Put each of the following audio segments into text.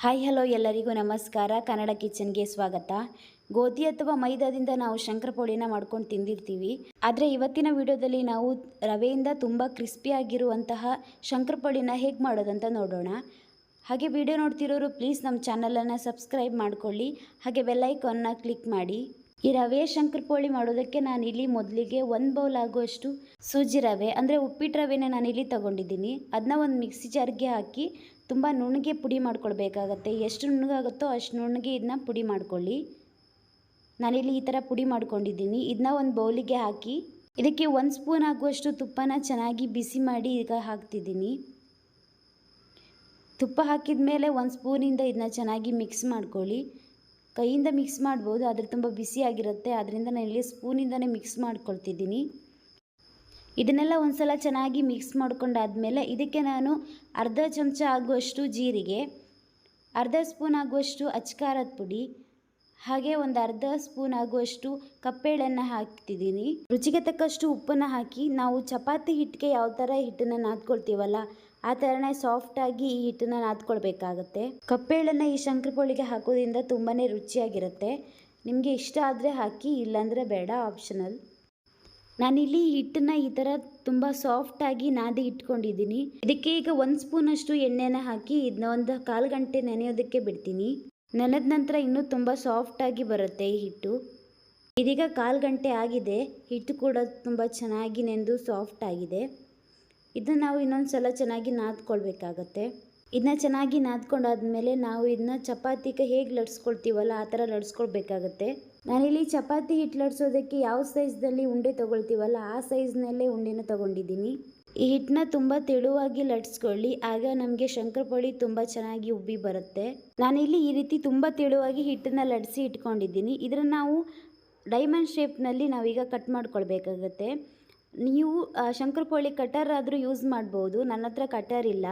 Hi hello ಎಲ್ಲರಿಗೂ ನಮಸ್ಕಾರ. ಕನ್ನಡ ಕಿಚನ್ಗೆ ಸ್ವಾಗತ. ಗೋಧಿ ಅಥವಾ ಮೈದಾದಿಂದ ನಾವು ಶಂಕರಪೋಳಿನ ಮಾಡ್ಕೊಂಡು ತಿಂದಿರ್ತೀವಿ. ಆದರೆ ಇವತ್ತಿನ ವಿಡಿಯೋದಲ್ಲಿ ನಾವು ರವೆಯಿಂದ ತುಂಬ ಕ್ರಿಸ್ಪಿಯಾಗಿರುವಂತಹ ಶಂಕರಪೋಳಿನ ಹೇಗೆ ಮಾಡೋದಂತ ನೋಡೋಣ. ಹಾಗೆ ವಿಡಿಯೋ ನೋಡ್ತಿರೋರು ಪ್ಲೀಸ್ ನಮ್ಮ ಚಾನಲನ್ನು ಸಬ್ಸ್ಕ್ರೈಬ್ ಮಾಡ್ಕೊಳ್ಳಿ, ಹಾಗೆ ಬೆಲ್ ಐಕಾನ್ನ ಕ್ಲಿಕ್ ಮಾಡಿ. ಈ ರವೆ ಶಂಕರಪೋಳಿ ಮಾಡೋದಕ್ಕೆ ನಾನಿಲ್ಲಿ ಮೊದಲಿಗೆ 1 ಬೌಲ್ ಆಗುವಷ್ಟು ಸೂಜಿ ರವೆ ಅಂದರೆ ಉಪ್ಪಿಟ್ಟು ರವೆನ ನಾನಿಲ್ಲಿ ತೊಗೊಂಡಿದ್ದೀನಿ. ಅದನ್ನ ಒಂದು ಮಿಕ್ಸಿ ಜಾರ್ಗೆ ಹಾಕಿ ತುಂಬ ನುಣ್ಣಗೆ ಪುಡಿ ಮಾಡ್ಕೊಳ್ಬೇಕಾಗತ್ತೆ. ಎಷ್ಟು ನುಣ್ಣಗಾಗುತ್ತೋ ಅಷ್ಟು ನುಣ್ಣಗೆ ಇದನ್ನ ಪುಡಿ ಮಾಡ್ಕೊಳ್ಳಿ. ನಾನಿಲ್ಲಿ ಈ ಥರ ಪುಡಿ ಮಾಡ್ಕೊಂಡಿದ್ದೀನಿ. ಇದನ್ನ ಒಂದು ಬೌಲಿಗೆ ಹಾಕಿ ಇದಕ್ಕೆ 1 ಸ್ಪೂನ್ ಆಗುವಷ್ಟು ತುಪ್ಪನ ಚೆನ್ನಾಗಿ ಬಿಸಿ ಮಾಡಿ ಈಗ ಹಾಕ್ತಿದ್ದೀನಿ. ತುಪ್ಪ ಹಾಕಿದ ಮೇಲೆ 1 ಸ್ಪೂನಿಂದ ಇದನ್ನ ಚೆನ್ನಾಗಿ ಮಿಕ್ಸ್ ಮಾಡ್ಕೊಳ್ಳಿ. ಕೈಯಿಂದ ಮಿಕ್ಸ್ ಮಾಡ್ಬೋದು, ಆದರೆ ತುಂಬ ಬಿಸಿಯಾಗಿರುತ್ತೆ, ಆದ್ದರಿಂದ ನಾನು ಇಲ್ಲಿ ಸ್ಪೂನಿಂದನೇ ಮಿಕ್ಸ್ ಮಾಡ್ಕೊಳ್ತಿದ್ದೀನಿ. ಇದನ್ನೆಲ್ಲ ಒಂದು ಸಲ ಚೆನ್ನಾಗಿ ಮಿಕ್ಸ್ ಮಾಡ್ಕೊಂಡಾದಮೇಲೆ ಇದಕ್ಕೆ ನಾನು ಅರ್ಧ ಚಮಚ ಆಗುವಷ್ಟು ಜೀರಿಗೆ, ಅರ್ಧ ಸ್ಪೂನ್ ಆಗುವಷ್ಟು ಅಚ್ಕಾರದ ಪುಡಿ, ಹಾಗೆ ಒಂದು ಅರ್ಧ ಸ್ಪೂನ್ ಆಗುವಷ್ಟು ಕಪ್ಪೆಳ್ಳನ್ನು ಹಾಕ್ತಿದ್ದೀನಿ. ರುಚಿಗೆ ತಕ್ಕಷ್ಟು ಉಪ್ಪನ್ನು ಹಾಕಿ ನಾವು ಚಪಾತಿ ಹಿಟ್ಟಿಗೆ ಯಾವ ಥರ ಹಿಟ್ಟನ್ನು ನಾದ್ಕೊಳ್ತೀವಲ್ಲ ಆ ಥರನೇ ಸಾಫ್ಟಾಗಿ ಈ ಹಿಟ್ಟನ್ನು ನಾದ್ಕೊಳ್ಬೇಕಾಗತ್ತೆ. ಕಪ್ಪೆಳ್ಳನ್ನು ಈ ಶಂಕರಪೋಳಿಗೆ ಹಾಕೋದ್ರಿಂದ ತುಂಬಾ ರುಚಿಯಾಗಿರುತ್ತೆ. ನಿಮಗೆ ಇಷ್ಟ ಆದರೆ ಹಾಕಿ, ಇಲ್ಲಾಂದರೆ ಬೇಡ, ಆಪ್ಷನಲ್. ನಾನಿಲ್ಲಿ ಹಿಟ್ಟನ್ನು ಈ ಥರ ತುಂಬ ಸಾಫ್ಟಾಗಿ ನಾದಿ ಇಟ್ಕೊಂಡಿದ್ದೀನಿ. ಇದಕ್ಕೆ ಈಗ 1 ಸ್ಪೂನಷ್ಟು ಎಣ್ಣೆನ ಹಾಕಿ ಇದನ್ನ ಒಂದು 1/4 ಗಂಟೆ ನೆನೆಯೋದಕ್ಕೆ ಬಿಡ್ತೀನಿ. ನೆನೆದ ನಂತರ ಇನ್ನೂ ತುಂಬ ಸಾಫ್ಟಾಗಿ ಬರುತ್ತೆ ಈ ಹಿಟ್ಟು. ಇದೀಗ 1/4 ಗಂಟೆ ಆಗಿದೆ. ಹಿಟ್ಟು ಕೂಡ ತುಂಬ ಚೆನ್ನಾಗಿ ನೆಂದು ಸಾಫ್ಟ್ ಆಗಿದೆ. ಇದನ್ನ ನಾವು ಇನ್ನೊಂದು ಸಲ ಚೆನ್ನಾಗಿ ನಾದ್ಕೊಳ್ಬೇಕಾಗತ್ತೆ. ಇದನ್ನ ಚೆನ್ನಾಗಿ ನಾದ್ಕೊಂಡಾದ್ಮೇಲೆ ನಾವು ಇದನ್ನ ಚಪಾತಿಗೆ ಹೇಗೆ ಲಟ್ಸ್ಕೊಳ್ತೀವಲ್ಲ ಆ ಥರ ಲಟ್ಸ್ಕೊಳ್ಬೇಕಾಗತ್ತೆ. ನಾನಿಲ್ಲಿ ಚಪಾತಿ ಹಿಟ್ಟು ಲಟ್ಸೋದಕ್ಕೆ ಯಾವ ಸೈಜ್ನಲ್ಲಿ ಉಂಡೆ ತೊಗೊಳ್ತೀವಲ್ಲ ಆ ಸೈಜ್ನಲ್ಲೇ ಉಂಡೆನ ತೊಗೊಂಡಿದ್ದೀನಿ. ಈ ಹಿಟ್ಟನ್ನ ತುಂಬ ತೆಳುವಾಗಿ ಲಟ್ಸ್ಕೊಳ್ಳಿ, ಆಗ ನಮಗೆ ಶಂಕರಪೋಳಿ ತುಂಬ ಚೆನ್ನಾಗಿ ಉಬ್ಬಿ ಬರುತ್ತೆ. ನಾನಿಲ್ಲಿ ಈ ರೀತಿ ತುಂಬ ತೆಳುವಾಗಿ ಹಿಟ್ಟನ್ನು ಲಟ್ಸಿ ಇಟ್ಕೊಂಡಿದ್ದೀನಿ. ಇದನ್ನು ನಾವು ಡೈಮಂಡ್ ಶೇಪ್ನಲ್ಲಿ ನಾವೀಗ ಕಟ್ ಮಾಡ್ಕೊಳ್ಬೇಕಾಗತ್ತೆ. ನೀವು ಶಂಕರಪೋಳಿ ಕಟರ್ ಆದರೂ ಯೂಸ್ ಮಾಡ್ಬೋದು. ನನ್ನ ಹತ್ರ ಕಟರ್ ಇಲ್ಲ,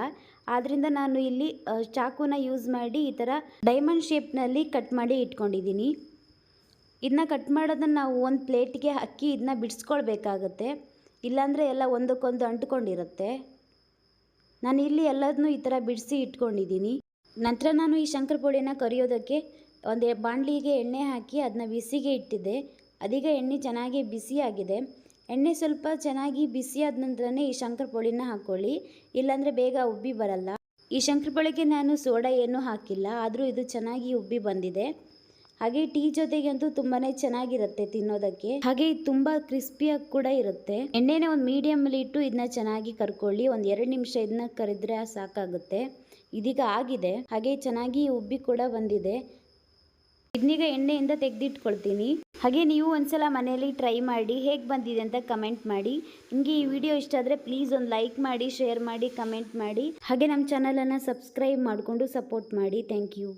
ಆದ್ದರಿಂದ ನಾನು ಇಲ್ಲಿ ಚಾಕುನ ಯೂಸ್ ಮಾಡಿ ಈ ಥರ ಡೈಮಂಡ್ ಶೇಪ್ನಲ್ಲಿ ಕಟ್ ಮಾಡಿ ಇಟ್ಕೊಂಡಿದ್ದೀನಿ. ಇದನ್ನ ಕಟ್ ಮಾಡೋದನ್ನು ನಾವು ಒಂದು ಪ್ಲೇಟ್ಗೆ ಹಾಕಿ ಇದನ್ನ ಬಿಡಿಸ್ಕೊಳ್ಬೇಕಾಗತ್ತೆ, ಇಲ್ಲಾಂದರೆ ಎಲ್ಲ ಒಂದಕ್ಕೊಂದು ಅಂಟ್ಕೊಂಡಿರುತ್ತೆ. ನಾನು ಇಲ್ಲಿ ಎಲ್ಲದನ್ನೂ ಈ ಥರ ಬಿಡಿಸಿ ಇಟ್ಕೊಂಡಿದ್ದೀನಿ. ನಂತರ ನಾನು ಈ ಶಂಕರಪೋಳಿನ ಕರಿಯೋದಕ್ಕೆ ಒಂದು ಬಾಣಲಿಗೆ ಎಣ್ಣೆ ಹಾಕಿ ಅದನ್ನ ಬಿಸಿಗೆ ಇಟ್ಟಿದ್ದೆ. ಅದೀಗ ಎಣ್ಣೆ ಚೆನ್ನಾಗಿ ಬಿಸಿಯಾಗಿದೆ. ಎಣ್ಣೆ ಸ್ವಲ್ಪ ಚೆನ್ನಾಗಿ ಬಿಸಿಯಾದ ನಂತರನೇ ಈ ಶಂಕರಪೋಳಿನ ಹಾಕ್ಕೊಳ್ಳಿ, ಇಲ್ಲಾಂದರೆ ಬೇಗ ಉಬ್ಬಿ ಬರಲ್ಲ. ಈ ಶಂಕರಪೋಳಿಗೆ ನಾನು ಸೋಡಾ ಏನೂ ಹಾಕಿಲ್ಲ, ಆದರೂ ಇದು ಚೆನ್ನಾಗಿ ಉಬ್ಬಿ ಬಂದಿದೆ. ಹಾಗೆ ಟೀ ಜೊತೆಗಂತೂ ತುಂಬಾ ಚೆನ್ನಾಗಿರುತ್ತೆ ತಿನ್ನೋದಕ್ಕೆ. ಹಾಗೆ ಇದು ತುಂಬ ಕ್ರಿಸ್ಪಿಯಾಗಿ ಕೂಡ ಇರುತ್ತೆ. ಎಣ್ಣೆನ ಒಂದು ಮೀಡಿಯಮಲ್ಲಿ ಇಟ್ಟು ಇದನ್ನ ಚೆನ್ನಾಗಿ ಕರ್ಕೊಳ್ಳಿ. ಒಂದು 2 ನಿಮಿಷ ಇದನ್ನ ಕರಿದ್ರೆ ಸಾಕಾಗುತ್ತೆ. ಇದೀಗ ಆಗಿದೆ, ಹಾಗೆ ಚೆನ್ನಾಗಿ ಉಬ್ಬಿ ಕೂಡ ಬಂದಿದೆ. ಇದನ್ನೀಗ ಎಣ್ಣೆಯಿಂದ ತೆಗೆದಿಟ್ಕೊಳ್ತೀನಿ. ಹಾಗೆ ನೀವು ಒಂದ್ಸಲ ಮನೆಯಲ್ಲಿ ಟ್ರೈ ಮಾಡಿ ಹೇಗೆ ಬಂದಿದೆ ಅಂತ ಕಮೆಂಟ್ ಮಾಡಿ. ನಿಮಗೆ ಈ ವಿಡಿಯೋ ಇಷ್ಟ ಆದರೆ ಪ್ಲೀಸ್ ಒಂದು ಲೈಕ್ ಮಾಡಿ, ಶೇರ್ ಮಾಡಿ, ಕಮೆಂಟ್ ಮಾಡಿ. ಹಾಗೆ ನಮ್ಮ ಚಾನಲನ್ನು ಸಬ್ಸ್ಕ್ರೈಬ್ ಮಾಡಿಕೊಂಡು ಸಪೋರ್ಟ್ ಮಾಡಿ. Thank you.